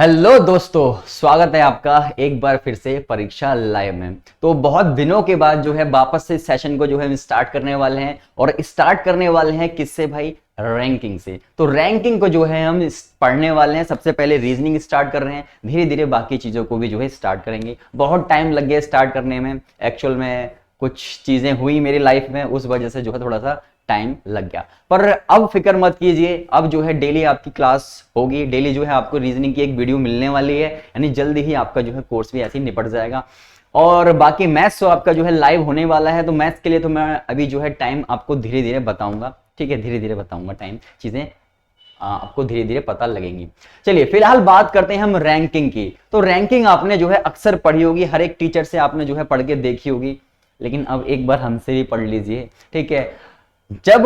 Hello दोस्तों, स्वागत है आपका एक बार फिर से परीक्षा लाइव में। तो बहुत दिनों के बाद जो है वापस से सेशन को जो है हम स्टार्ट करने वाले हैं और स्टार्ट करने वाले हैं किससे भाई? रैंकिंग से। तो रैंकिंग को जो है हम पढ़ने वाले हैं। सबसे पहले रीजनिंग स्टार्ट कर रहे हैं, धीरे धीरे बाकी चीजों को भी जो है स्टार्ट करेंगे। बहुत टाइम लग गया स्टार्ट करने में, एक्चुअल में कुछ चीजें हुई मेरी लाइफ में, उस वजह से जो है थोड़ा सा टाइम लग गया। पर अब फिक्र मत कीजिए, अब जो है डेली आपकी क्लास होगी, डेली जो है आपको रीजनिंग की एक वीडियो मिलने वाली है, यानी जल्दी ही आपका जो है कोर्स भी ऐसे ही निपट जाएगा। और बाकी मैथ्स तो आपका जो है लाइव होने वाला है, तो मैथ्स के लिए तो मैं अभी जो है टाइम आपको धीरे धीरे बताऊंगा, ठीक है, धीरे धीरे बताऊंगा टाइम, चीजें आपको धीरे धीरे पता लगेंगी। चलिए फिलहाल बात करते हैं हम रैंकिंग की। तो रैंकिंग आपने जो है अक्सर पढ़ी होगी, हर एक टीचर से आपने जो है पढ़ के देखी होगी, लेकिन अब एक बार हमसे भी पढ़ लीजिए, ठीक है। जब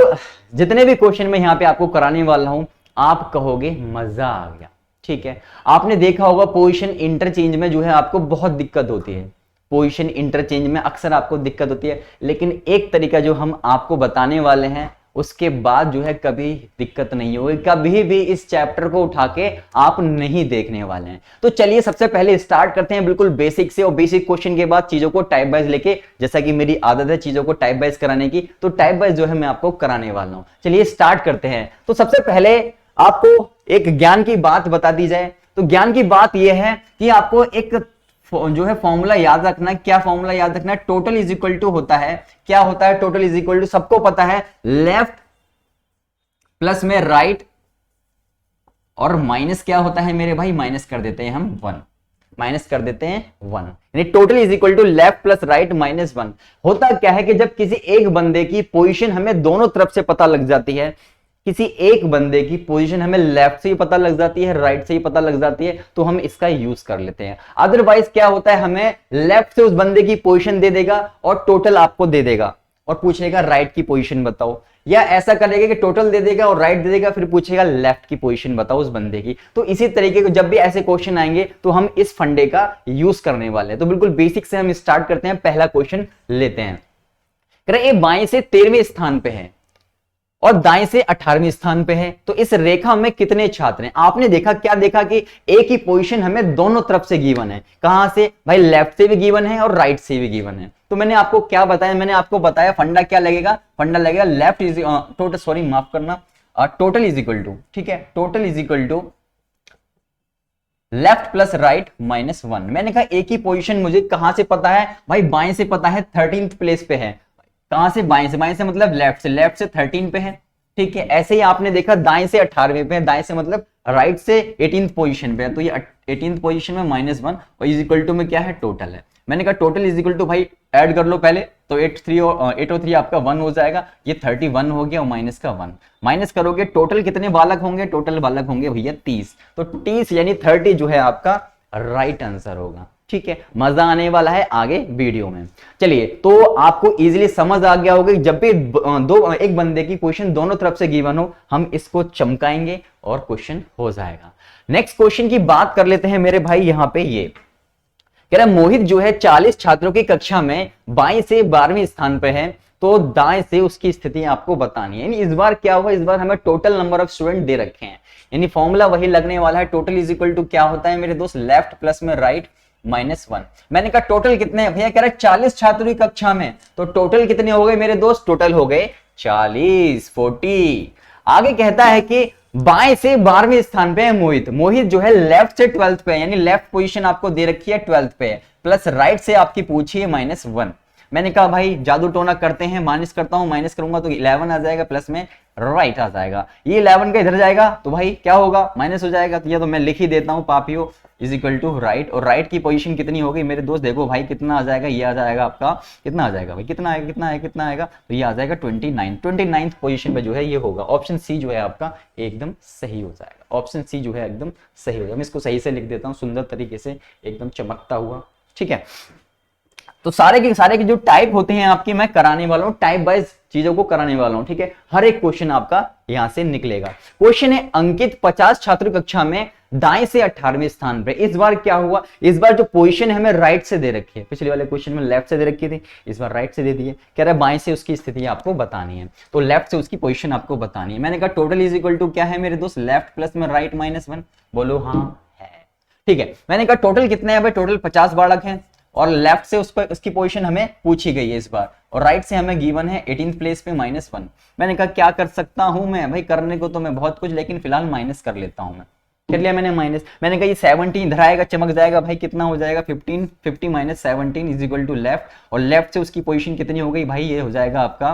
जितने भी क्वेश्चन मैं यहाँ पे आपको कराने वाला हूं, आप कहोगे मजा आ गया, ठीक है। आपने देखा होगा पोजीशन इंटरचेंज में जो है आपको बहुत दिक्कत होती है, पोजीशन इंटरचेंज में अक्सर आपको दिक्कत होती है, लेकिन एक तरीका जो हम आपको बताने वाले हैं उसके बाद जो है कभी दिक्कत नहीं होगी, कभी भी इस चैप्टर को उठा के आप नहीं देखने वाले हैं। तो चलिए सबसे पहले स्टार्ट करते हैं बिल्कुल बेसिक से, और बेसिक क्वेश्चन के बाद चीजों को टाइप वाइज लेके, जैसा कि मेरी आदत है चीजों को टाइप वाइज कराने की, तो टाइप वाइज जो है मैं आपको कराने वाला हूं। चलिए स्टार्ट करते हैं। तो सबसे पहले आपको एक ज्ञान की बात बता दी जाए, तो ज्ञान की बात यह है कि आपको एक जो है फॉर्मूला याद रखना है। क्या फॉर्मूला याद रखना है? टोटल इज इक्वल टू होता है, क्या होता है टोटल इज इक्वल टू? सबको पता है, लेफ्ट प्लस में राइट, और माइनस क्या होता है मेरे भाई? माइनस कर देते हैं हम 1, माइनस कर देते हैं 1, यानी total is equal to left plus right minus 1। होता क्या है कि जब किसी एक बंदे की पोजीशन हमें दोनों तरफ से पता लग जाती है, किसी एक बंदे की पोजीशन हमें लेफ्ट से ही पता लग जाती है, राइट से ही पता लग जाती है, तो हम इसका यूज कर लेते हैं। अदरवाइज क्या होता है, हमें लेफ्ट से उस बंदे की पोजीशन दे देगा और टोटल आपको दे देगा और पूछेगा राइट की पोजीशन बताओ, या ऐसा करेगा कि टोटल दे देगा और राइट दे देगा, फिर पूछेगा लेफ्ट की पोजीशन बताओ उस बंदे की। तो इसी तरीके को जब भी ऐसे क्वेश्चन आएंगे तो हम इस फंडे का यूज करने वाले हैं। तो बिल्कुल बेसिक से हम स्टार्ट करते हैं, पहला क्वेश्चन लेते हैं। कह रहे ये बाएं से 13वें स्थान पे है और दाएं से 18वें स्थान पे है, तो इस रेखा में कितने छात्र हैं? आपने देखा, क्या देखा कि एक ही पोजीशन हमें दोनों तरफ से गिवन है। कहां से भाई? लेफ्ट से भी गिवन है और राइट से भी गिवन है। तो मैंने आपको क्या बताया? मैंने आपको बताया फंडा क्या लगेगा, फंडा लगेगा लेफ्ट इज टोटल, सॉरी माफ करना, टोटल इज इक्वल टू, ठीक है, total is equal to left plus right minus 1। मैंने कहा एक ही पोजीशन मुझे कहां से पता है भाई? बाएं से पता है, 13th प्लेस पे है। कहां से? बाएं से, बाएं से मतलब लेफ्ट से, लेफ्ट से 13 पे है, ठीक है। ऐसे ही आपने देखा दाएं से 18वें पे है, दाएं से मतलब राइट से 18th पोजीशन पे है, तो ये 18th पोजीशन में -1 और इज इक्वल टू में क्या है? टोटल है। मैंने कहा टोटल इज इक्वल टू भाई ऐड कर लो पहले, तो 8 और 3 आपका 1 हो जाएगा, ये 31 हो गया और माइनस का 1, माइनस करोगे टोटल कितने बालक होंगे? टोटल बालक होंगे भैया 30, तो 30 यानी 30 जो है आपका राइट आंसर होगा, ठीक है। मजा आने वाला है आगे वीडियो में। चलिए, तो आपको इजीली समझ आ गया होगा, जब भी एक बंदे की क्वेश्चन दोनों तरफ से गिवन हो, हम इसको चमकाएंगे और क्वेश्चन हो जाएगा। नेक्स्ट क्वेश्चन की बात कर लेते हैं मेरे भाई। यहां पे ये कह रहा है मोहित जो है 40 छात्रों की कक्षा में बाएं से 12वें स्थान पे है, तो दाएं से उसकी स्थिति आपको बतानी है। यानी इस बार क्या हुआ, इस बार हमें total number of student they रखे हैं, यानी फॉर्मूला वही लगने वाला है। टोटल इज इक्वल टू क्या होता है मेरे दोस्त? लेफ्ट प्लस में राइट -1। मैंने कहा टोटल कितने हैं भैया? कह रहा है 40 छात्रों की कक्षा में, तो टोटल कितने हो गए मेरे दोस्त? टोटल हो गए 40, 40। आगे कहता है कि बाएं से 12वें स्थान पे है मोहित, मोहित जो है लेफ्ट से 12th पे है, यानी लेफ्ट पोजीशन आपको दे रखी है 12th पे है, प्लस राइट से आपकी पूछी है -1। मैंने कहा भाई जादू टोना करते हैं, माइनस करता हूं, माइनस करूंगा तो 11 आ जाएगा, प्लस में राइट आ जाएगा, ये 11 का इधर जाएगा तो भाई क्या होगा? माइनस हो जाएगा। तो ये तो मैं लिख ही देता हूं पापियो, इज इक्वल टू राइट, और राइट की पोजीशन कितनी होगी मेरे दोस्त? देखो भाई कितना आ जाएगा, ये आ जाएगा आपका, कितना आ जाएगा भाई? कितना आएगा, कितना आएगा, कितना आएगा? तो ये आ जाएगा 29th पोजीशन पे जो है ये होगा। ऑप्शन सी जो है आपका एकदम सही हो जाएगा, ऑप्शन सी जो है एकदम सही हो जाएगा। मैं इसको सही से लिख देता हूँ सुंदर तरीके से, एकदम चमकता हुआ, ठीक है। तो सारे के जो टाइप होते हैं आपके मैं कराने वाला हूं, टाइप वाइज चीजों को कराने वाला हूं, ठीक है। हर एक क्वेश्चन आपका यहां से निकलेगा। क्वेश्चन है अंकित 50 छात्र कक्षा में दाएं से 18वें स्थान पे। इस बार क्या हुआ? इस बार जो पोजीशन है हमें राइट से दे रखी है, पिछले वाले क्वेश्चन में लेफ्ट से दे रखी थी, इस बार राइट से दे दी है। कह रहा है बाएं से उसकी स्थिति आपको बतानी है, तो लेफ्ट से उसकी पोजीशन आपको बतानी है। मैंने कहा टोटल इज इक्वल टू क्या है मेरे दोस्त? लेफ्ट प्लस में राइट -1। बोलो हाँ है। ठीक है, मैंने कहा टोटल कितने हैं भाई, टोटल 50 बालक हैं और लेफ्ट से उसको उसकी पोजीशन हमें पूछी गई है इस बार, और राइट से हमें गिवन है 18th प्लेस पे -1। मैंने कहा क्या कर सकता हूं मैं भाई, करने को तो मैं बहुत कुछ, लेकिन फिलहाल माइनस कर लेता हूं मैं। कर लिया मैंने माइनस, मैंने कहा ये 17 इधर आएगा, चमक जाएगा भाई, कितना हो जाएगा 15, 50 minus 17 is equal to left, और लेफ्ट से उसकी पोजीशन कितनी हो गई भाई, ये हो जाएगा आपका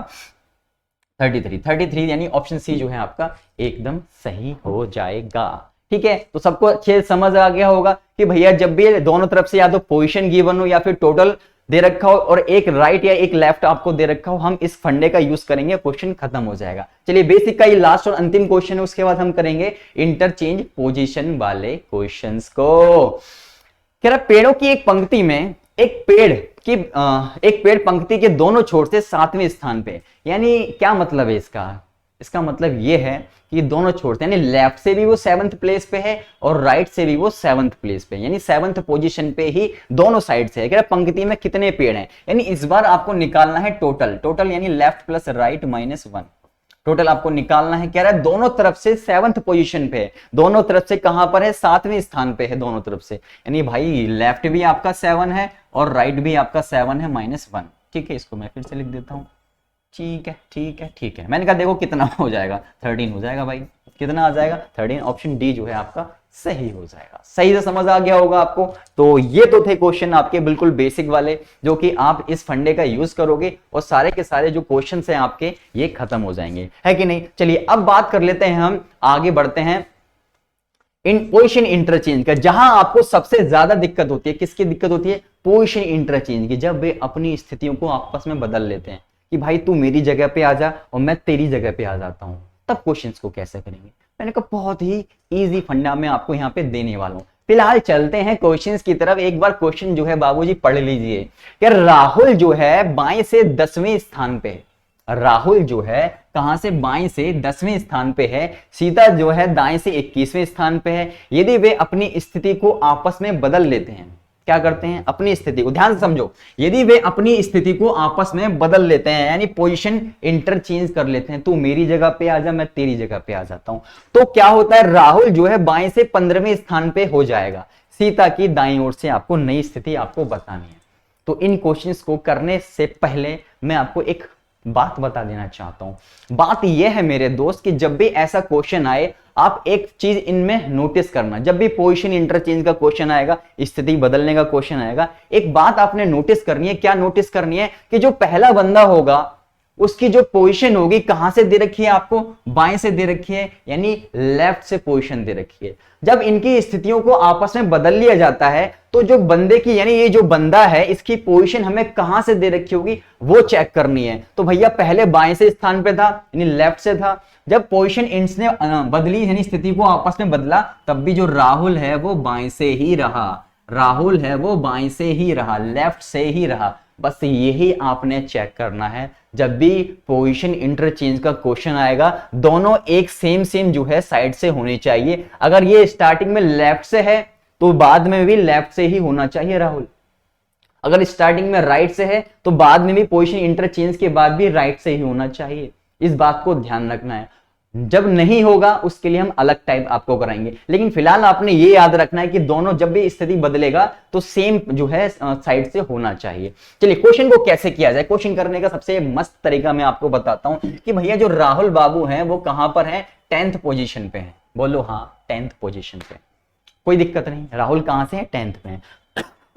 33 यानी ऑप्शन सी जो है आपका एकदम सही हो जाएगा। ठीक है, तो सबको अच्छे समझ आ गया होगा कि भैया जब भी दोनों तरफ से या तो पोजीशन गिवन हो या फिर टोटल दे रखा हो और एक राइट या एक लेफ्ट आपको दे रखा हो, हम इस फंडे का यूज करेंगे, क्वेश्चन खत्म हो जाएगा। चलिए बेसिक का ये लास्ट और अंतिम क्वेश्चन है, उसके बाद हम करेंगे इंटरचेंज पोजीशन वाले क्वेश्चंस को। कह रहा पेड़ों की एक पंक्ति में एक पेड़ पंक्ति के दोनों छोर से 7वें स्थान पे, यानी क्या मतलब है इसका मतलब ये है कि दोनों छोर से, यानी लेफ्ट से भी वो 7th प्लेस पे है और राइट से भी वो 7th प्लेस पे, यानी 7th पोजीशन पे ही दोनों साइड से है। कह रहा पंक्ति में कितने पेड़ हैं, यानी इस बार आपको निकालना है टोटल यानी लेफ्ट प्लस राइट -1, टोटल आपको निकालना है। कह रहा है दोनों तरफ से 7th पोजीशन पे है, दोनों तरफ से कहां पर है, 7वें स्थान पे है दोनों तरफ से, यानी भाई लेफ्ट भी आपका 7 है और राइट भी आपका 7 है -1। ठीक है, इसको मैं फिर से लिख देता हूं। ठीक है, मैंने कहा देखो कितना हो जाएगा, 13 हो जाएगा भाई, कितना आ जाएगा 13, ऑप्शन डी जो है आपका सही हो जाएगा। सही से समझ आ गया होगा आपको। तो ये तो थे क्वेश्चन आपके बिल्कुल बेसिक वाले, जो कि आप इस फंडे का यूज करोगे और सारे के सारे जो क्वेश्चन हैं आपके ये खत्म हो जाएंगे, है कि नहीं। चलिए अब बात कर लेते हैं, हम आगे बढ़ते हैं इन पोजीशन इंटरचेंज का, जहां आपको सबसे ज्यादा दिक्कत होती है। किसकी दिक्कत होती है, पोजीशन इंटरचेंज की, जब वे अपनी स्थितियों को आपस में बदल लेते हैं कि भाई तू मेरी जगह पे आ जा और मैं तेरी जगह पे आ जाता हूं, तब क्वेश्चंस को कैसे करेंगे। मैंने कहा बहुत ही इजी फंडा मैं आपको यहां पे देने वाला हूं। फिलहाल चलते हैं क्वेश्चंस की तरफ। एक बार क्वेश्चन जो है बाबूजी पढ़ लीजिए। यार राहुल जो है बाएं से 10वें स्थान पे है, राहुल जो है कहां से, बाएं से 10वें स्थान पे है, सीता जो है दाएं से 21वें स्थान पे है। यदि वे अपनी स्थिति को आपस में बदल लेते हैं, क्या करते हैं, अपनी स्थिति को, ध्यान से समझो, यदि वे अपनी स्थिति को आपस में बदल लेते हैं यानी पोजीशन इंटरचेंज कर लेते हैं, तू मेरी जगह पे आ जा मैं तेरी जगह पे आ जाता हूं, तो क्या होता है, राहुल जो है बाएं से 15वें स्थान पे हो जाएगा। सीता की दाईं ओर से आपको नई स्थिति आपको बतानी है। तो इन क्वेश्चंस को करने से पहले मैं आपको एक बात बता देना चाहता हूं। बात यह है मेरे दोस्त कि जब भी ऐसा क्वेश्चन आए, आप एक चीज इनमें नोटिस करना, जब भी पोजीशन इंटरचेंज का क्वेश्चन आएगा, स्थिति बदलने का क्वेश्चन आएगा, एक बात आपने नोटिस करनी है। क्या नोटिस करनी है कि जो पहला बंदा होगा उसकी जो पोजीशन होगी कहां से दे रखी है, आपको बाएं से दे रखी है, यानी लेफ्ट से पोजीशन दे रखी है। जब इनकी स्थितियों को आपस में बदल लिया जाता है तो जो बंदे की, यानी ये जो बंदा है इसकी पोजीशन हमें कहां से दे रखी होगी वो चेक करनी है। तो भैया पहले बाएं से स्थान पे था यानी लेफ्ट से था, जब पोजीशन इसने बदली यानी स्थिति को आपस में बदला, तब भी जो राहुल है वो बाएं से ही रहा, राहुल है वो बाएं से ही रहा, लेफ्ट से ही रहा। बस यही आपने चेक करना है। जब भी पोजीशन इंटरचेंज का क्वेश्चन आएगा, दोनों एक सेम जो है साइड से होनी चाहिए। अगर ये स्टार्टिंग में लेफ्ट से है तो बाद में भी लेफ्ट से ही होना चाहिए राहुल। अगर स्टार्टिंग में राइट से है तो बाद में भी पोजीशन इंटरचेंज के बाद भी राइट से ही होना चाहिए। इस बात को ध्यान रखना है। जब नहीं होगा उसके लिए हम अलग टाइप आपको कराएंगे, लेकिन फिलहाल आपने ये याद रखना है कि दोनों जब भी स्थिति बदलेगा तो सेम जो है साइड से होना चाहिए। चलिए क्वेश्चन को कैसे किया जाए, क्वेश्चन करने का सबसे मस्त तरीका मैं आपको बताता हूं कि भैया जो राहुल बाबू हैं वो कहां पर हैं, 10th पोजीशन पे हैं। बोलो हाँ 10th पोजीशन पे, कोई दिक्कत नहीं। राहुल कहां से है, 10th पे है।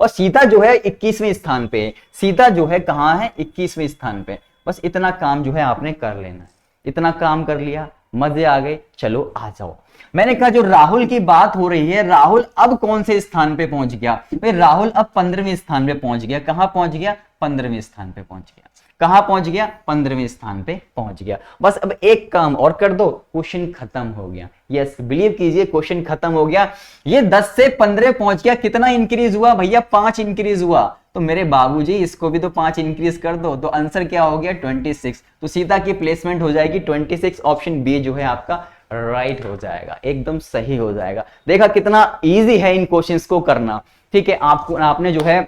और सीता जो है 21वें स्थान पे है। सीता जो है कहां है, 21वें स्थान पे। बस इतना काम जो है आपने कर लेना है। इतना काम कर लिया, मजे आ गए, चलो आ जाओ। मैंने कहा जो राहुल की बात हो रही है, राहुल अब कौन से स्थान पे पहुंच गया, भाई राहुल अब 15वें स्थान पे पहुंच गया। कहां पहुंच गया, 15वें स्थान पे पहुंच गया। कहां पहुंच गया, 15वें स्थान पे पहुंच गया। बस अब एक काम और कर दो, क्वेश्चन खत्म हो गया। यस बिलीव कीजिए क्वेश्चन खत्म हो गया। ये 10 से 15 पहुंच गया। कितना इंक्रीज हुआ भैया, 5 इंक्रीज हुआ। तो मेरे बाबूजी इसको भी तो 5 इंक्रीज कर दो, तो आंसर क्या हो गया 26। तो सीता की प्लेसमेंट हो जाएगी 26। ऑप्शन बी जो है आपका राइट हो जाएगा, एकदम सही हो जाएगा। देखा कितना इजी है इन क्वेश्चंस को करना। ठीक है, आपको आपने जो है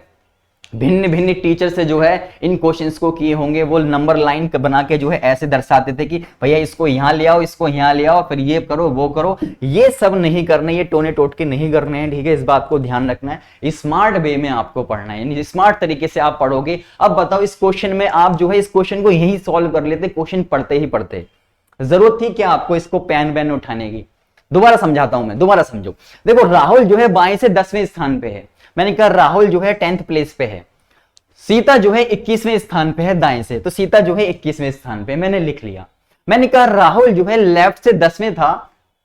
भिन्न भिन्न टीचर से जो है इन क्वेश्चंस को किए होंगे। वो नंबर लाइन बना के जो है ऐसे दर्शाते थे कि भैया इसको यहाँ ले आओ, इसको यहाँ ले आओ, फिर ये करो वो करो। ये सब नहीं करना, ये टोने टोटके नहीं करने हैं, ठीक है। इस बात को ध्यान रखना है, स्मार्ट वे में आपको पढ़ना है, यानी स्मार्ट तरीके से आप पढ़ोगे। अब बताओ इस क्वेश्चन में आप जो है इस क्वेश्चन को यही सॉल्व कर लेते, क्वेश्चन पढ़ते ही पढ़ते, जरूरत थी क्या आपको इसको पेन वेन उठाने की? दोबारा समझाता हूं मैं, दोबारा समझो। देखो राहुल जो है बाएं से 10वें स्थान पे है, मैंने कहा राहुल जो है 10th प्लेस पे है। सीता जो है 21वें स्थान पे है दाएं से, तो सीता जो है 21वें स्थान पे, मैंने लिख लिया। मैंने कहा राहुल जो है लेफ्ट से 10वें था,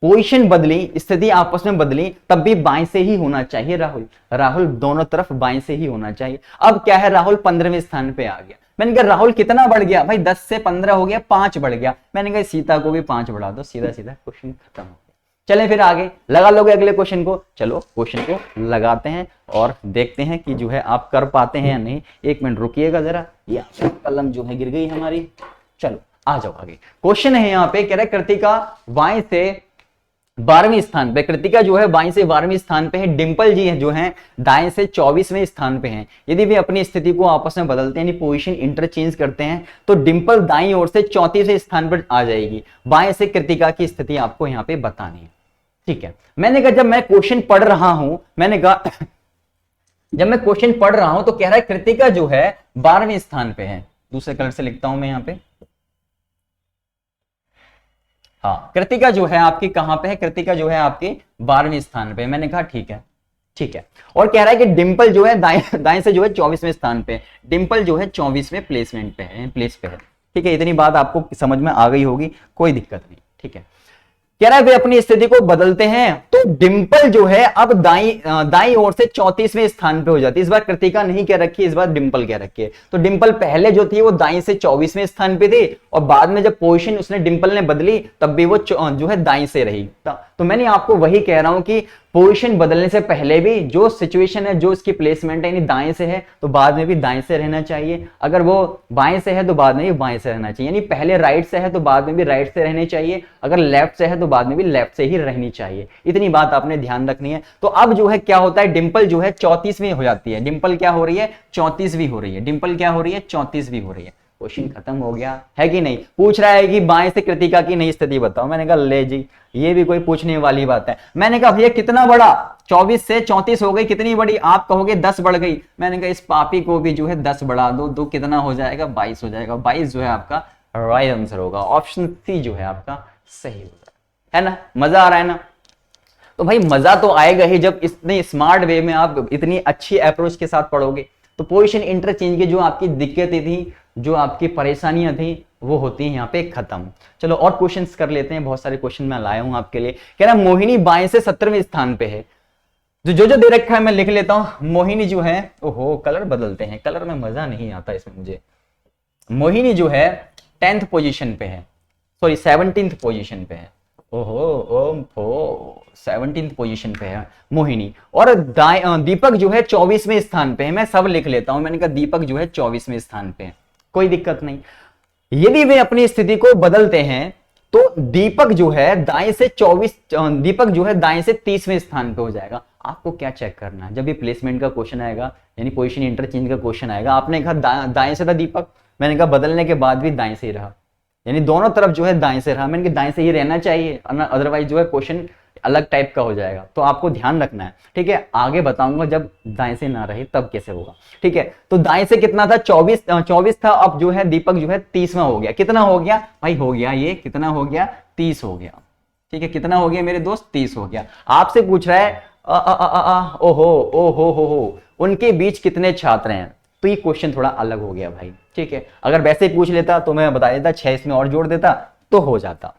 पोजीशन बदली, स्थिति आपस में बदली, तब भी बाएं से ही होना चाहिए राहुल। राहुल दोनों तरफ बाएं से ही होना चाहिए। अब क्या है, राहुल 15वें स्थान पे आ गया। मैंने कहा राहुल कितना बढ़ गया भाई, 10 से 15 हो गया, 5 बढ़ गया। मैंने कहा सीता को भी 5 बढ़ा दो, सीधा सीधा क्वेश्चन खत्म हो गया। चलें फिर आगे लगा लोगे अगले क्वेश्चन को। चलो क्वेश्चन को लगाते हैं और देखते हैं कि जो है आप कर पाते हैं या नहीं। 1 मिनट रुकिएगा जरा, ये कलम जो है गिर गई हमारी। चलो आ जाओ आगे। क्वेश्चन है यहाँ पे, कह रहा है कृतिका बाएं से 12वें स्थान पे, कृतिका जो है बाएं से 12वें स्थान पे है, डिंपल जी जो हैं दाएं से 24वें स्थान पे हैं। यदि वे अपनी स्थिति को आपस में बदलते हैं, यानी पोजीशन इंटरचेंज करते हैं, तो डिंपल दाईं ओर से 34वें स्थान पर आ जाएगी। बाएं से कृतिका की स्थिति आपको यहाँ पे बतानी है, ठीक है। मैंने कहा जब मैं क्वेश्चन पढ़ रहा हूं, मैंने कहा जब मैं क्वेश्चन पढ़ रहा हूं तो कह रहा है कृतिका जो है 12वें स्थान पे है। दूसरे कलर से लिखता हूं मैं यहाँ पे, हाँ कृतिका जो है आपकी कहां पे है, कृतिका जो है आपके 12वें स्थान पे। मैंने कहा ठीक है, ठीक है। और कह रहा है कि डिंपल जो है दाएं से जो है 24वें स्थान पे, डिंपल जो है 24वें प्लेसमेंट पे है, प्लेस पे है, ठीक है। इतनी बात आपको समझ में आ गई होगी, कोई दिक्कत नहीं, ठीक है। कह रहा है वे अपनी स्थिति को बदलते हैं, तो डिंपल जो है अब दाईं ओर से 34वें स्थान पे हो जाती है। इस बार कृतिका नहीं कह रखी है, इस बार डिंपल कह रखी है। तो डिंपल पहले जो थी वो दाईं से 24वें स्थान पे थी, और बाद में जब पोजीशन उसने डिंपल ने बदली तब भी वो जो है दाईं से रही। तो मैंने आपको वही कह रहा हूं कि पोजीशन बदलने से पहले भी जो सिचुएशन है, जो इसकी प्लेसमेंट है, यानी दाएं से है तो बाद में भी दाएं से रहना चाहिए। अगर वो बाएं से है तो बाद में भी बाएं से रहना चाहिए, यानी पहले राइट से है तो बाद में भी राइट से रहनी चाहिए। अगर लेफ्ट से है तो बाद में भी लेफ्ट से ही रहनी चाहिए। इतनी बात आपने ध्यान रखनी है। तो अब जो है क्या होता है, डिंपल जो है 34वीं हो जाती है। डिंपल क्या हो रही है, 34वीं हो रही है। डिंपल क्या हो रही है, 34वीं हो रही है। क्वेश्चन खत्म हो गया है कि नहीं? पूछ रहा है कि बाएं से कृतिका की नई स्थिति बताओ। मैंने कहा ले जी, ये भी कोई पूछने वाली बात है। मैंने कहा भैया कितना बड़ा, 24 से 34 हो गई, कितनी बड़ी? आप कहोगे 10 बढ़ गई। मैंने कहा इस पापी को भी जो है 10 बढ़ा दो, दो कितना हो जाएगा, 22 हो जाएगा। 22 जो है आपका राइट आंसर होगा। ऑप्शन सी जो है आपका सही होगा, है ना? मजा आ रहा है ना? तो भाई मजा तो आएगा ही जब इतने स्मार्ट वे में आप इतनी अच्छी अप्रोच के साथ पढ़ोगे। तो पोजीशन इंटरचेंज की जो आपकी दिक्कतें थी, जो आपकी परेशानियां थी, वो होती हैं यहाँ पे खत्म। चलो और क्वेश्चंस कर लेते हैं। बहुत सारे क्वेश्चन मैं लाया हूं आपके लिए। कह रहा मोहिनी बाएं से 17वें स्थान पे है। जो दे रखा है मैं लिख लेता हूं। मोहिनी जो है, ओहो कलर बदलते हैं, कलर में मजा नहीं आता इसमें मुझे। मोहिनी जो है 10th पोजीशन पे है, सॉरी 17th पोजीशन पे है। ओहो 17th पोजीशन पे है मोहिनी। और दीपक जो है 24वें स्थान पे है। मैं सब लिख लेता हूं। मैंने कहा दीपक जो है 24वें स्थान पे है, कोई दिक्कत नहीं। यदि वे अपनी स्थिति को बदलते हैं तो दीपक जो है दाएं से 30वें स्थान पे हो जाएगा। आपको क्या चेक करना है, जब भी प्लेसमेंट का क्वेश्चन आएगा, यानी पोजीशन इंटरचेंज का क्वेश्चन आएगा, आपने कहा दाएं से था दीपक, मैंने कहा बदलने के बाद भी दाएं से ही रहा, यानी दोनों तरफ जो है दाएं से रहा। मैंने कहा दाएं से ही रहना चाहिए, अदरवाइज जो है क्वेश्चन अलग टाइप का हो जाएगा। तो आपको ध्यान रखना है, ठीक है। आगे बताऊंगा जब दाएं से ना रहे तब कैसे होगा, ठीक है। तो दाएं से कितना था, 24 था। अब जो है दीपक जो है 30वां हो गया। कितना हो गया भाई, हो गया ये कितना हो गया, 30 हो गया, ठीक है। कितना हो गया मेरे दोस्त, 30 हो गया। आपसे पूछ रहा है ओहो उनके बीच कितने छात्र हैं। तो ये क्वेश्चन थोड़ा अलग हो गया भाई, ठीक है। अगर वैसे ही पूछ लेता तो मैं बता देता, 6 इसमें और जोड़ देता तो हो जाता।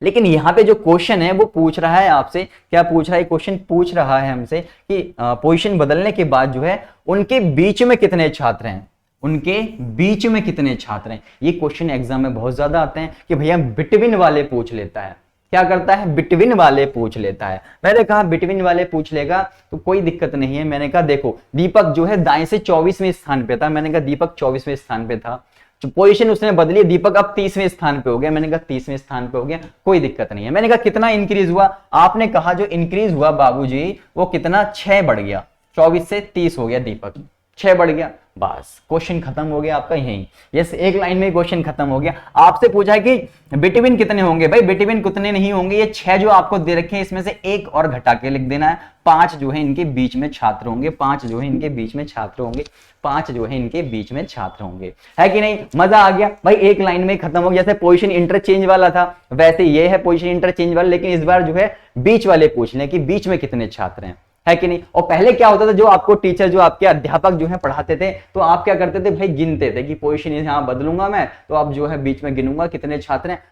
लेकिन यहाँ पे जो क्वेश्चन है वो पूछ रहा है आपसे, क्या पूछ रहा है क्वेश्चन, पूछ रहा है हमसे कि पोजीशन बदलने के बाद जो है उनके बीच में कितने छात्र हैं, उनके बीच में कितने छात्र हैं। ये क्वेश्चन एग्जाम में बहुत ज्यादा आते हैं कि भैया बिटवीन वाले पूछ लेता है। क्या करता है, बिटवीन वाले पूछ लेता है। मैंने कहा बिटवीन वाले पूछ लेगा तो कोई दिक्कत नहीं है। मैंने कहा देखो दीपक जो है दाएं से 24वें स्थान पे था। मैंने कहा दीपक 24वें स्थान पे था, पोजीशन उसने बदली, दीपक अब 30वें स्थान पे हो गया। मैंने कहा 30वें स्थान पे हो गया, कोई दिक्कत नहीं है। मैंने कहा कितना इंक्रीज हुआ, आपने कहा जो इंक्रीज हुआ बाबूजी वो कितना, 6 बढ़ गया, 24 से 30 हो गया दीपक। 6 बढ़ गया, बस क्वेश्चन खत्म हो गया आपका यहीं। यस, एक लाइन में क्वेश्चन खत्म हो गया। आपसे पूछा है कि बिटवीन कितने होंगे, भाई बिटवीन कितने नहीं होंगे, ये 6 जो आपको दे रखे हैं इसमें से एक और घटा के लिख देना है। 5 जो है इनके बीच में छात्र होंगे, 5 जो है इनके बीच में छात्र होंगे, 5 जो है इनके बीच में छात्र होंगे। है कि नहीं, मजा आ गया भाई, एक लाइन में खत्म हो गया। जैसे पोजीशन इंटरचेंज वाला था वैसे ये है पोजीशन इंटरचेंज वाला, लेकिन इस बार जो है बीच वाले पूछ लें कि बीच में कितने छात्र हैं। है कि नहीं। और पहले क्या होता था, जो आपको टीचर, जो आपके अध्यापक जो है पढ़ाते थे, तो आप क्या करते थे भाई, गिनते थे कि पोजीशन यहाँ बदलूंगा मैं, तो आप जो है बीच में गिनूंगा कितने छात्र हैं।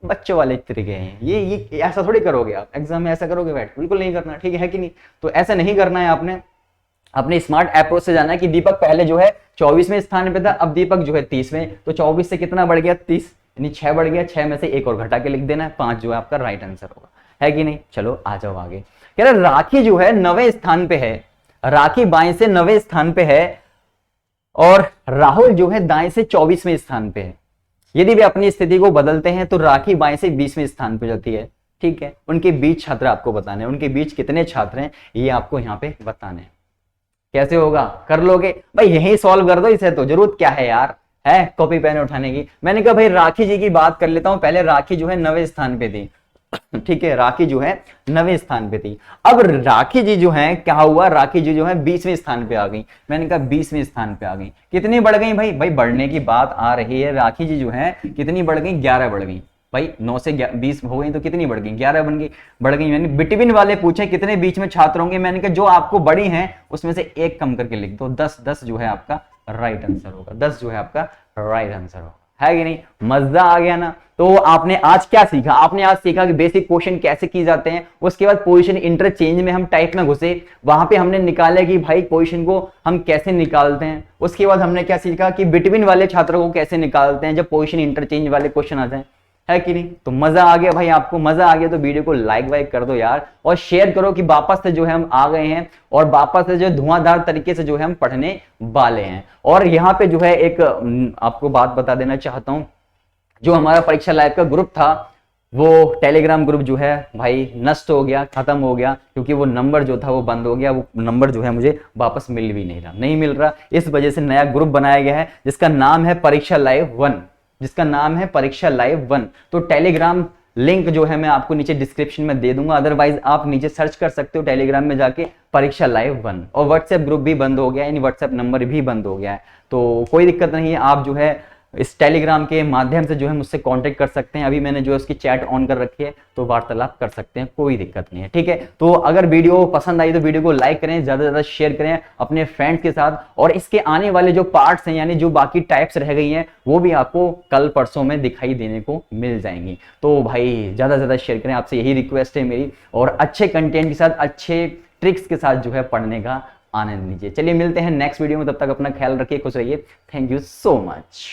बच्चों वाले तरीके हैं ये ऐसा थोड़ी करोगे आप एग्जाम में, ऐसा करोगे बैठ, बिल्कुल नहीं करना, ठीक है कि नहीं। तो ऐसा नहीं करना है आपने, अपने स्मार्ट अप्रोच से जाना है कि दीपक पहले जो है 24वें स्थान पे था, अब दीपक जो है 30वें, तो 24 से कितना बढ़ गया, 30, यानी 6 बढ़ गया, 6 में से एक और घटा के लिख देना है, 5 जो है आपका राइट आंसर होगा। है कि नहीं। चलो आ जाओ आगे। कह रहा राखी जो है 9वें स्थान पे है, राखी बाएं से 9वें स्थान पे है, और राहुल जो है दाएं से 24वें स्थान पे है। यदि वे अपनी स्थिति को बदलते हैं तो राखी बाएं से 20वें स्थान पे जाती है। ठीक है, उनके बीच छात्र आपको बताने हैं, उनके बीच कितने छात्र हैं ये आपको यहाँ पे बताने हैं। कैसे होगा, कर लोगे भाई, यही सॉल्व कर दो इसे, तो जरूरत क्या है यार, है कॉपी पेन उठाने की। मैंने कहा भाई राखी जी की बात कर लेता हूं पहले। राखी जो है 9वें स्थान पे थी, ठीक है, राखी जो है 9वें स्थान पे थी। अब राखी जी जो है क्या हुआ, राखी जी जो है 20वें स्थान पे आ गई। मैंने कहा 20वें स्थान पे आ गई, कितनी बढ़ गई भाई, बढ़ने की बात आ रही है। राखी जी जो है कितनी बढ़ गई, 11 बढ़ गई भाई। 9 से 20 हो गई तो कितनी बढ़ गई, 11 बन गई, बढ़ गई। मैंने बिटवीन वाले पूछे कितने बीच में छात्र होंगे, मैंने कहा जो आपको बड़ी हैं उसमें से एक कम करके लिख दो, 10, 10 जो है आपका राइट आंसर होगा, 10 जो है आपका राइट आंसर होगा। है कि नहीं, मजा आ गया ना। तो आपने आज क्या सीखा, आपने आज सीखा कि बेसिक क्वेश्चन कैसे किए जाते हैं। उसके बाद पोजीशन इंटरचेंज में हम टाइप में घुसे, वहां पे हमने निकाला कि भाई पोजीशन को हम कैसे निकालते हैं। उसके बाद हमने क्या सीखा कि बिटवीन वाले छात्रों को कैसे निकालते हैं जब पोजीशन इंटरचेंज वाले क्वेश्चन आ जाए। है कि नहीं। तो मजा आ गया भाई, आपको मजा आ गया तो वीडियो को लाइक वाइक कर दो यार, और शेयर करो कि वापस से जो है हम आ गए हैं, और वापस से जो धुआंधार तरीके से जो है हम पढ़ने वाले हैं। और यहाँ पे जो है एक आपको बात बता देना चाहता हूं, जो हमारा परीक्षा लाइव का ग्रुप था वो टेलीग्राम ग्रुप जो है भाई नष्ट हो गया, खत्म हो गया, क्योंकि वो नंबर जो था वो बंद हो गया। वो नंबर जो है मुझे वापस मिल भी नहीं मिल रहा। इस वजह से नया ग्रुप बनाया गया है जिसका नाम है परीक्षा लाइव 1, जिसका नाम है परीक्षा लाइव 1। तो टेलीग्राम लिंक जो है मैं आपको नीचे डिस्क्रिप्शन में दे दूंगा, अदरवाइज आप नीचे सर्च कर सकते हो टेलीग्राम में जाके परीक्षा लाइव 1। और व्हाट्सएप ग्रुप भी बंद हो गया है, यानी व्हाट्सएप नंबर भी बंद हो गया है। तो कोई दिक्कत नहीं है, आप जो है इस टेलीग्राम के माध्यम से जो है मुझसे कांटेक्ट कर सकते हैं। अभी मैंने जो है उसकी चैट ऑन कर रखी है, तो वार्तालाप कर सकते हैं, कोई दिक्कत नहीं है। ठीक है, तो अगर वीडियो पसंद आई तो वीडियो को लाइक करें, ज्यादा से ज्यादा शेयर करें अपने फ्रेंड्स के साथ। और इसके आने वाले जो पार्ट्स हैं, यानी जो बाकी टाइप्स रह गई हैं, वो भी आपको कल परसों में दिखाई देने को मिल जाएंगी। तो भाई ज्यादा से ज्यादा शेयर करें, आपसे यही रिक्वेस्ट है मेरी। और अच्छे कंटेंट के साथ, अच्छे ट्रिक्स के साथ जो है पढ़ने का आनंद लीजिए। चलिए मिलते हैं नेक्स्ट वीडियो में, तब तक अपना ख्याल रखिए, खुश रहिए। Thank you so much.